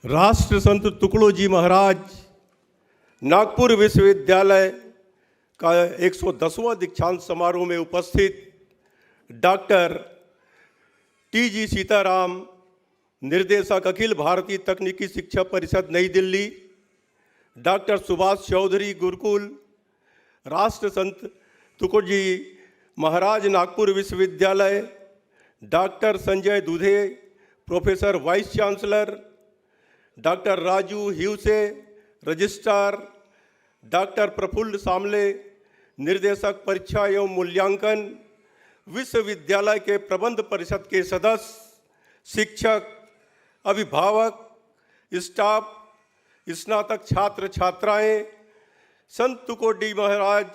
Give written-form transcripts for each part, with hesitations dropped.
राष्ट्र संत तुकडोजी महाराज नागपुर विश्वविद्यालय का 110वां दीक्षांत समारोह में उपस्थित डॉक्टर टी.जी. सीताराम, निर्देशक अखिल भारतीय तकनीकी शिक्षा परिषद नई दिल्ली, डॉक्टर सुभाष चौधरी गुरुकुल, राष्ट्र संत तुकडोजी महाराज नागपुर विश्वविद्यालय, doctor Sanjay Dudhe, professor vice chancellor, doctor Raju Hiwase, registrar, doctor Prafulla Samle, निर्देशक परीक्षा एवं मूल्यांकन, विश्वविद्यालय के प्रबंध परिषद के सदस्य, शिक्षक, अभिभावक, स्टाफ, स्नातक छात्र छात्राएं, संत तुकडोजी महाराज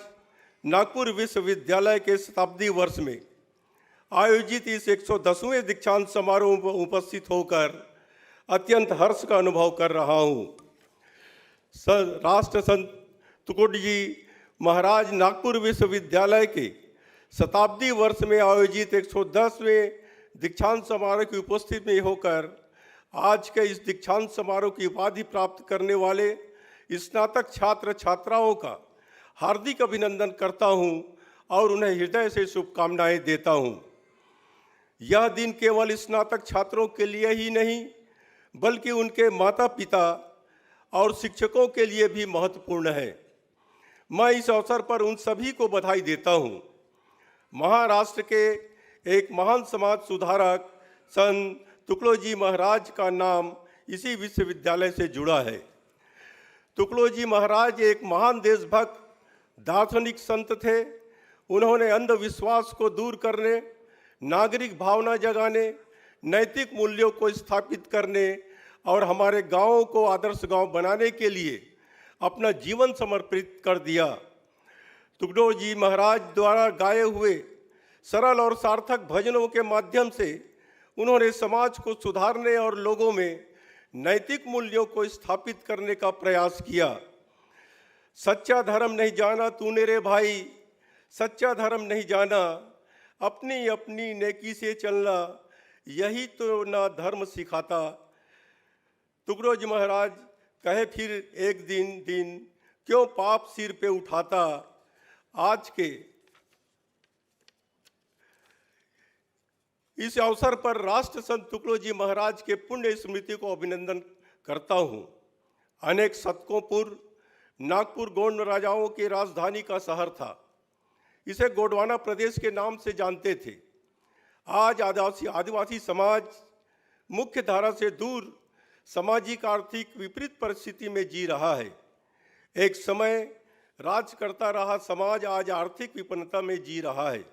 नागपुर विश्वविद्यालय के शताब्दी वर्ष में आयोजित इस 110वें दीक्षांत समारोह में उपस्थित होकर अत्यंत हर्ष का अनुभव कर रहा हूँ। राष्ट्र संत तुकडोजी महाराज नागपुर विश्वविद्यालय के शताब्दी वर्ष में आयोजित 110वें दीक्षांत समारोह की उपस्थिति में होकर आज के इस दीक्षांत समारोह की उपाधि प्राप्त करने वाले स्नातक छात्र छात्राओं का हार्दिक अभिनंदन करता हूं और उन्हें हृदय से शुभकामनाएं देता हूं। यह दिन केवल स्नातक छात्रों के लिए ही नहीं बल्कि उनके माता पिता और शिक्षकों के लिए भी महत्वपूर्ण है। मैं इस अवसर पर उन सभी को बधाई देता हूं। महाराष्ट्र के एक महान समाज सुधारक संत तुकडोजी महाराज का नाम इसी विश्वविद्यालय से जुड़ा है। तुकडोजी महाराज एक महान देशभक्त दार्शनिक संत थे। उन्होंने अंधविश्वास को दूर करने, नागरिक भावना जगाने, नैतिक मूल्यों को स्थापित करने और हमारे गांवों को आदर्श गांव बनाने के लिए अपना जीवन समर्पित कर दिया। तुकडोजी महाराज द्वारा गाए हुए सरल और सार्थक भजनों के माध्यम से उन्होंने समाज को सुधारने और लोगों में नैतिक मूल्यों को स्थापित करने का प्रयास किया। सच्चा धर्म नहीं जाना तूने रे भाई, सच्चा धर्म नहीं जाना, अपनी अपनी नेकी से चलना, यही तो ना धर्म सिखाता। तुकडोजी महाराज कहे फिर एक दिन क्यों पाप सिर पे उठाता। आज के इस अवसर पर राष्ट्र संत तुकडोजी महाराज के पुण्य स्मृति को अभिनंदन करता हूँ। अनेक शतकों पूर्व नागपुर गोंड राजाओं की राजधानी का शहर था। इसे गोंडवाना प्रदेश के नाम से जानते थे। आज आदिवासी समाज मुख्य धारा से दूर सामाजिक आर्थिक विपरीत परिस्थिति में जी रहा है। एक समय राज करता रहा समाज आज आर्थिक विपन्नता में जी रहा है।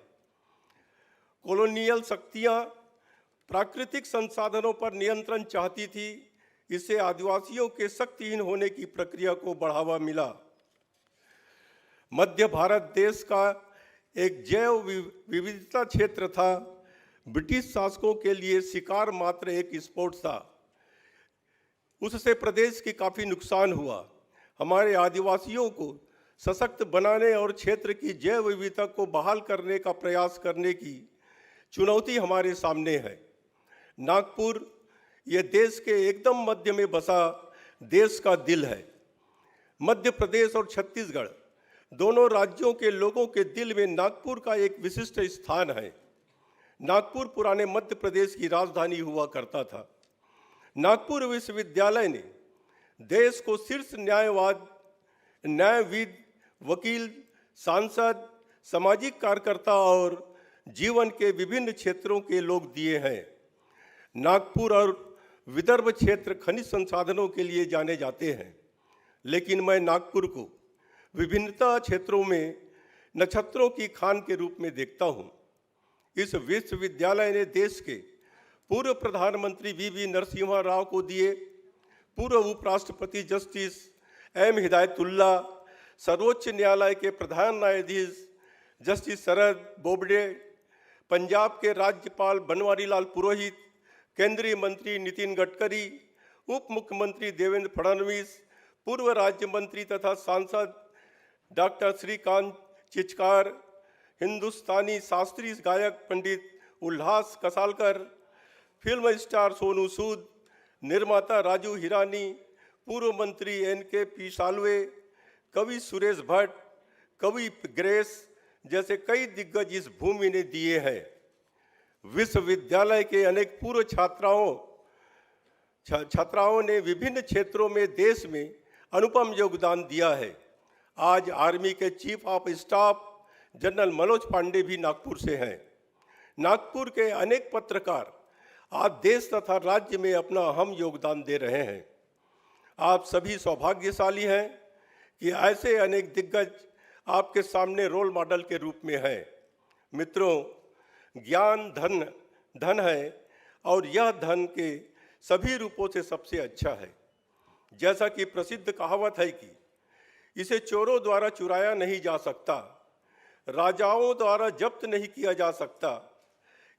कॉलोनियल शक्तियां प्राकृतिक संसाधनों पर नियंत्रण चाहती थी। इससे आदिवासियों के शक्तिहीन होने की प्रक्रिया को बढ़ावा मिला। मध्य भारत देश का एक जैव विविधता क्षेत्र था। ब्रिटिश शासकों के लिए शिकार मात्र एक स्पोर्ट था। उससे प्रदेश की काफ़ी नुकसान हुआ। हमारे आदिवासियों को सशक्त बनाने और क्षेत्र की जैव विविधता को बहाल करने का प्रयास करने की चुनौती हमारे सामने है। नागपुर ये देश के एकदम मध्य में बसा देश का दिल है। मध्य प्रदेश और छत्तीसगढ़ दोनों राज्यों के लोगों के दिल में नागपुर का एक विशिष्ट स्थान है। नागपुर पुराने मध्य प्रदेश की राजधानी हुआ करता था। नागपुर विश्वविद्यालय ने देश को शीर्ष न्यायविद, वकील, सांसद, सामाजिक कार्यकर्ता और जीवन के विभिन्न क्षेत्रों के लोग दिए हैं। नागपुर और विदर्भ क्षेत्र खनिज संसाधनों के लिए जाने जाते हैं, लेकिन मैं नागपुर को विभिन्नता क्षेत्रों में नक्षत्रों की खान के रूप में देखता हूँ। इस विश्वविद्यालय ने देश के पूर्व प्रधानमंत्री वी नरसिम्हा राव को दिए, पूर्व उपराष्ट्रपति जस्टिस एम हिदायतुल्ला, सर्वोच्च न्यायालय के प्रधान न्यायाधीश जस्टिस शरद बोबडे, पंजाब के राज्यपाल बनवारी लाल पुरोहित, केंद्रीय मंत्री नितिन गडकरी, उप मुख्यमंत्री देवेंद्र फडणवीस, पूर्व राज्य मंत्री तथा सांसद डॉक्टर श्रीकांत चिचकार, हिंदुस्तानी शास्त्रीय गायक पंडित उल्लास कसालकर, फिल्म स्टार सोनू सूद, निर्माता राजू हिरानी, पूर्व मंत्री NKP साल्वे, कवि सुरेश भट्ट, कवि ग्रेस जैसे कई दिग्गज इस भूमि ने दिए हैं। विश्वविद्यालय के अनेक पूर्व छात्राओं ने विभिन्न क्षेत्रों में देश में अनुपम योगदान दिया है। आज आर्मी के chief of staff general Manoj Pande भी नागपुर से हैं। नागपुर के अनेक पत्रकार आज देश तथा राज्य में अपना अहम योगदान दे रहे हैं। आप सभी सौभाग्यशाली हैं कि ऐसे अनेक दिग्गज आपके सामने रोल मॉडल के रूप में हैं। मित्रों, ज्ञान धन है और यह धन के सभी रूपों से सबसे अच्छा है। जैसा कि प्रसिद्ध कहावत है कि इसे चोरों द्वारा चुराया नहीं जा सकता, राजाओं द्वारा जब्त नहीं किया जा सकता,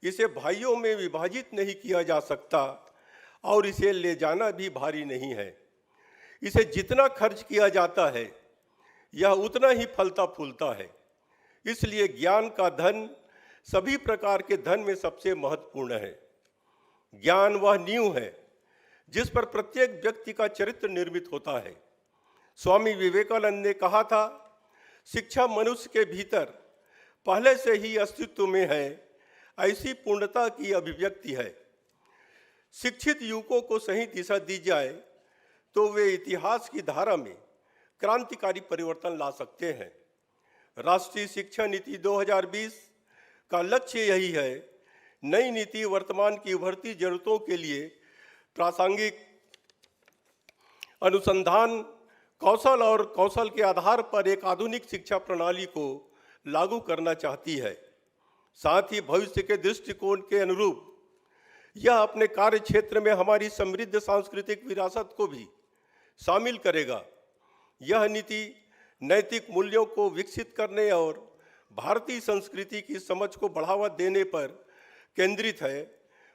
इसे भाइयों में विभाजित नहीं किया जा सकता और इसे ले जाना भी भारी नहीं है। इसे जितना खर्च किया जाता है यह उतना ही फलता फूलता है। इसलिए ज्ञान का धन सभी प्रकार के धन में सबसे महत्वपूर्ण है। ज्ञान वह नींव है जिस पर प्रत्येक व्यक्ति का चरित्र निर्मित होता है। स्वामी विवेकानंद ने कहा था, शिक्षा मनुष्य के भीतर पहले से ही अस्तित्व में है, ऐसी पूर्णता की अभिव्यक्ति है। शिक्षित युवकों को सही दिशा दी जाए तो वे इतिहास की धारा में क्रांतिकारी परिवर्तन ला सकते हैं। राष्ट्रीय शिक्षा नीति 2020 का लक्ष्य यही है। नई नीति वर्तमान की उभरती जरूरतों के लिए प्रासंगिक अनुसंधान, कौशल के आधार पर एक आधुनिक शिक्षा प्रणाली को लागू करना चाहती है। साथ ही भविष्य के दृष्टिकोण के अनुरूप यह अपने कार्य क्षेत्र में हमारी समृद्ध सांस्कृतिक विरासत को भी शामिल करेगा। यह नीति नैतिक मूल्यों को विकसित करने और भारतीय संस्कृति की समझ को बढ़ावा देने पर केंद्रित है।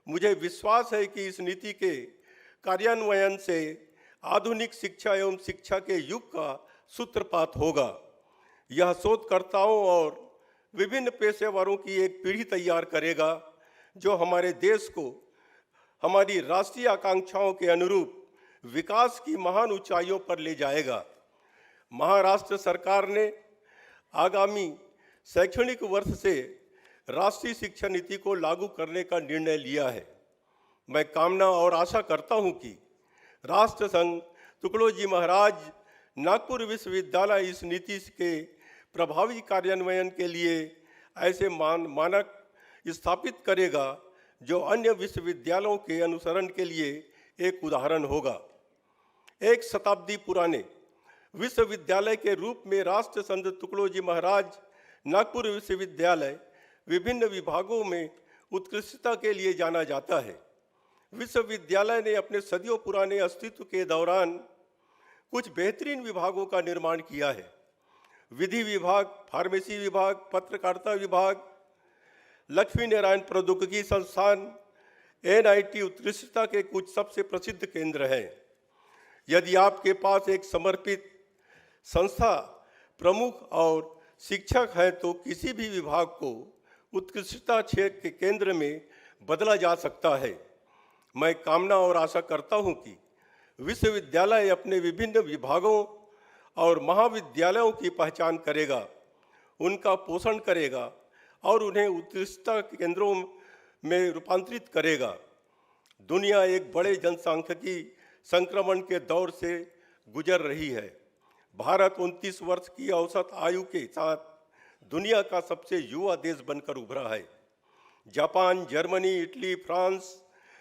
मुझे विश्वास है कि इस नीति के कार्यान्वयन से आधुनिक शिक्षा एवं शिक्षा के युग का सूत्रपात होगा। यह शोधकर्ताओं और विभिन्न पेशेवरों की एक पीढ़ी तैयार करेगा जो हमारे देश को हमारी राष्ट्रीय आकांक्षाओं के अनुरूप विकास की महान ऊंचाइयों पर ले जाएगा। महाराष्ट्र सरकार ने आगामी शैक्षणिक वर्ष से राष्ट्रीय शिक्षा नीति को लागू करने का निर्णय लिया है। मैं कामना और आशा करता हूं कि राष्ट्रसंघ तुकडोजी महाराज नागपुर विश्वविद्यालय इस नीति के प्रभावी कार्यान्वयन के लिए ऐसे मानक स्थापित करेगा जो अन्य विश्वविद्यालयों के अनुसरण के लिए एक उदाहरण होगा। एक शताब्दी पुराने विश्वविद्यालय के रूप में राष्ट्रसंघ तुकडोजी महाराज नागपुर विश्वविद्यालय विभिन्न विभागों में उत्कृष्टता के लिए जाना जाता है। विश्वविद्यालय ने अपने सदियों पुराने अस्तित्व के दौरान कुछ बेहतरीन विभागों का निर्माण किया है। विधि विभाग, फार्मेसी विभाग, पत्रकारिता विभाग, लक्ष्मी नारायण प्रौद्योगिकी संस्थान, NIT उत्कृष्टता के कुछ सबसे प्रसिद्ध केंद्र हैं। यदि आपके पास एक समर्पित संस्था प्रमुख और शिक्षक है तो किसी भी विभाग को उत्कृष्टता क्षेत्र के केंद्र में बदला जा सकता है। मैं कामना और आशा करता हूं कि विश्वविद्यालय अपने विभिन्न विभागों और महाविद्यालयों की पहचान करेगा, उनका पोषण करेगा और उन्हें उत्कृष्टता केंद्रों में रूपांतरित करेगा। दुनिया एक बड़े जनसांख्यिकी संक्रमण के दौर से गुजर रही है। भारत 29 वर्ष की औसत आयु के साथ दुनिया का सबसे युवा देश बनकर उभरा है। Japan, Germany, Italy, France,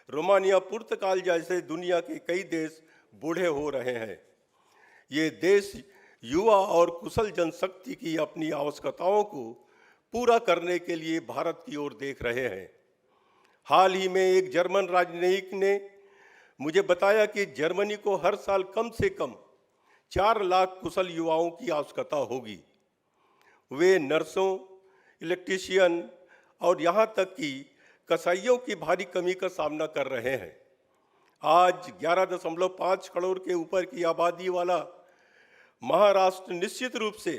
Romania, पुर्तगाल जैसे दुनिया के कई देश बूढ़े हो रहे हैं। ये देश युवा और कुशल जनशक्ति की अपनी आवश्यकताओं को पूरा करने के लिए भारत की ओर देख रहे हैं। हाल ही में एक जर्मन राजनयिक ने मुझे बताया कि जर्मनी को हर साल कम से कम 4 लाख कुशल युवाओं की आवश्यकता होगी। वे नर्सों, इलेक्ट्रीशियन और यहाँ तक कि कसाईयों की भारी कमी का सामना कर रहे हैं। आज 11.5 करोड़ के ऊपर की आबादी वाला महाराष्ट्र निश्चित रूप से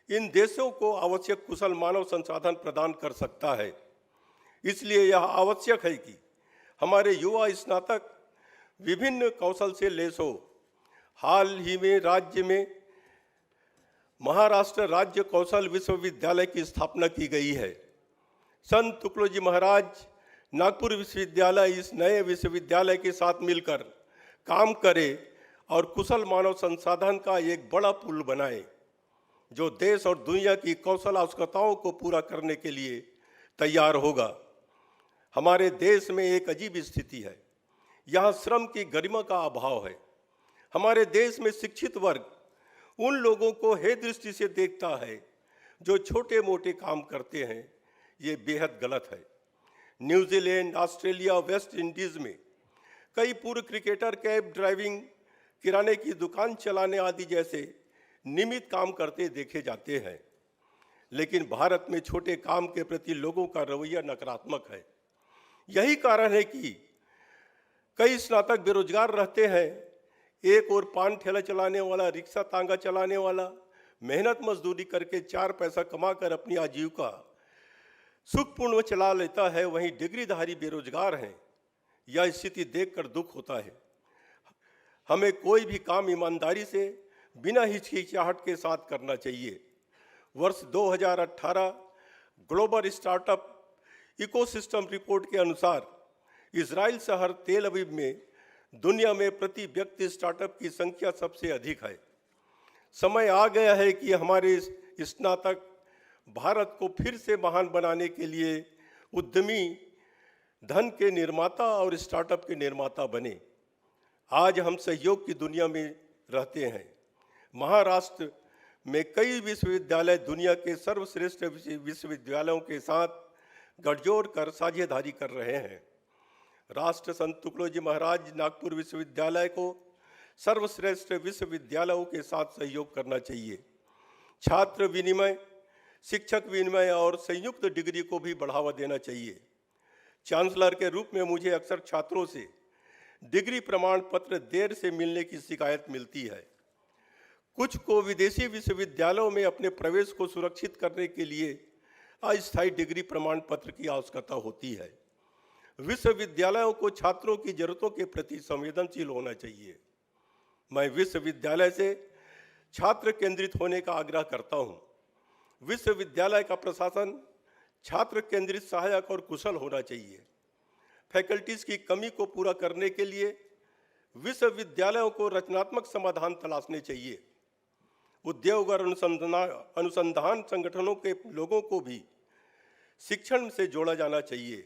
इन देशों को आवश्यक कुशल मानव संसाधन प्रदान कर सकता है। इसलिए यह आवश्यक है कि हमारे युवा स्नातक विभिन्न कौशल से लैस हो। हाल ही में राज्य में महाराष्ट्र राज्य कौशल विश्वविद्यालय की स्थापना की गई है। संत तुकडोजी महाराज नागपुर विश्वविद्यालय इस नए विश्वविद्यालय के साथ मिलकर काम करे और कुशल मानव संसाधन का एक बड़ा पुल बनाए, जो देश और दुनिया की कौशल आवश्यकताओं को पूरा करने के लिए तैयार होगा। हमारे देश में एक अजीब स्थिति है, यहाँ श्रम की गरिमा का अभाव है। हमारे देश में शिक्षित वर्ग उन लोगों को हे दृष्टि से देखता है जो छोटे मोटे काम करते हैं। ये बेहद गलत है। न्यूजीलैंड, ऑस्ट्रेलिया, वेस्ट इंडीज में कई पूर्व क्रिकेटर कैब ड्राइविंग, किराने की दुकान चलाने आदि जैसे नियमित काम करते देखे जाते हैं, लेकिन भारत में छोटे काम के प्रति लोगों का रवैया नकारात्मक है। यही कारण है कि कई स्नातक बेरोजगार रहते हैं। एक और पान ठेला चलाने वाला, रिक्शा तांगा चलाने वाला मेहनत मजदूरी करके 4 पैसा कमाकर अपनी आजीविका सुखपूर्ण चला लेता है, वहीं डिग्रीधारी बेरोजगार हैं। यह स्थिति देखकर दुख होता है। हमें कोई भी काम ईमानदारी से बिना हिचकिचाहट के साथ करना चाहिए। वर्ष 2018 ग्लोबल स्टार्टअप इकोसिस्टम रिपोर्ट के अनुसार इजराइल शहर तेल अवीव में दुनिया में प्रति व्यक्ति स्टार्टअप की संख्या सबसे अधिक है। समय आ गया है कि हमारे स्नातक भारत को फिर से महान बनाने के लिए उद्यमी, धन के निर्माता और स्टार्टअप के निर्माता बने। आज हम सहयोग की दुनिया में रहते हैं। महाराष्ट्र में कई विश्वविद्यालय दुनिया के सर्वश्रेष्ठ विश्वविद्यालयों के साथ गठजोड़ कर साझेदारी कर रहे हैं। राष्ट्र संत तुकडोजी महाराज नागपुर विश्वविद्यालय को सर्वश्रेष्ठ विश्वविद्यालयों के साथ सहयोग करना चाहिए। छात्र विनिमय, शिक्षक विनिमय और संयुक्त डिग्री को भी बढ़ावा देना चाहिए। चांसलर के रूप में मुझे अक्सर छात्रों से डिग्री प्रमाण पत्र देर से मिलने की शिकायत मिलती है। कुछ को विदेशी विश्वविद्यालयों में अपने प्रवेश को सुरक्षित करने के लिए अस्थायी डिग्री प्रमाण पत्र की आवश्यकता होती है। विश्वविद्यालयों को छात्रों की जरूरतों के प्रति संवेदनशील होना चाहिए। मैं विश्वविद्यालय से छात्र केंद्रित होने का आग्रह करता हूँ। विश्वविद्यालय का प्रशासन छात्र केंद्रित, सहायक और कुशल होना चाहिए। फैकल्टीज की कमी को पूरा करने के लिए विश्वविद्यालयों को रचनात्मक समाधान तलाशने चाहिए। उद्योग और अनुसंधान संगठनों के लोगों को भी शिक्षण से जोड़ा जाना चाहिए।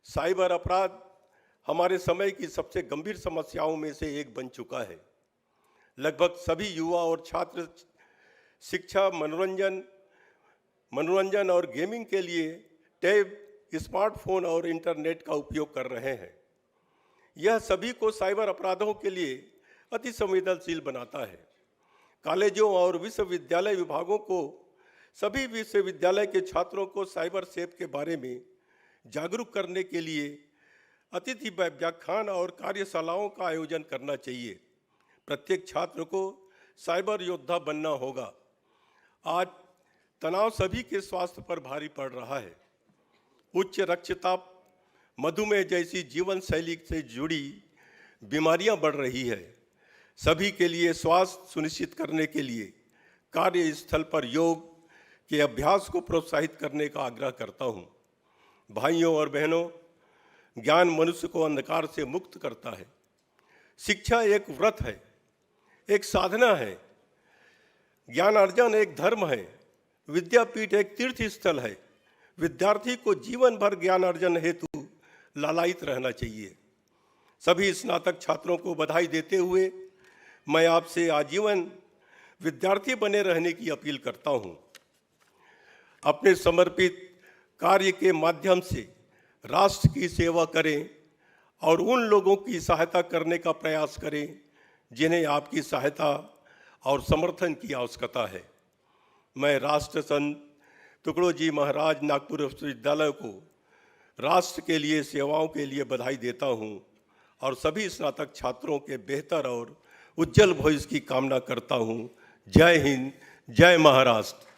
साइबर अपराध हमारे समय की सबसे गंभीर समस्याओं में से एक बन चुका है। लगभग सभी युवा और छात्र शिक्षा, मनोरंजन और गेमिंग के लिए टैब, स्मार्टफोन और इंटरनेट का उपयोग कर रहे हैं। यह सभी को साइबर अपराधों के लिए अति संवेदनशील बनाता है। कॉलेजों और विश्वविद्यालय विभागों को सभी विश्वविद्यालय के छात्रों को साइबर सेफ के बारे में जागरूक करने के लिए अतिथि व्याख्यान और कार्यशालाओं का आयोजन करना चाहिए। प्रत्येक छात्र को साइबर योद्धा बनना होगा। आज तनाव सभी के स्वास्थ्य पर भारी पड़ रहा है। उच्च रक्तचाप, मधुमेह जैसी जीवन शैली से जुड़ी बीमारियां बढ़ रही है। सभी के लिए स्वास्थ्य सुनिश्चित करने के लिए कार्यस्थल पर योग के अभ्यास को प्रोत्साहित करने का आग्रह करता हूं। भाइयों और बहनों, ज्ञान मनुष्य को अंधकार से मुक्त करता है। शिक्षा एक व्रत है, एक साधना है। ज्ञान अर्जन एक धर्म है। विद्यापीठ एक तीर्थ स्थल है। विद्यार्थी को जीवन भर ज्ञान अर्जन हेतु लालायित रहना चाहिए। सभी स्नातक छात्रों को बधाई देते हुए मैं आपसे आजीवन विद्यार्थी बने रहने की अपील करता हूं। अपने समर्पित कार्य के माध्यम से राष्ट्र की सेवा करें और उन लोगों की सहायता करने का प्रयास करें जिन्हें आपकी सहायता और समर्थन की आवश्यकता है। मैं राष्ट्र संत तुकडोजी महाराज नागपुर विश्वविद्यालय को राष्ट्र के लिए सेवाओं के लिए बधाई देता हूं और सभी स्नातक छात्रों के बेहतर और उज्जवल भविष्य की कामना करता हूं। जय हिंद, जय महाराष्ट्र।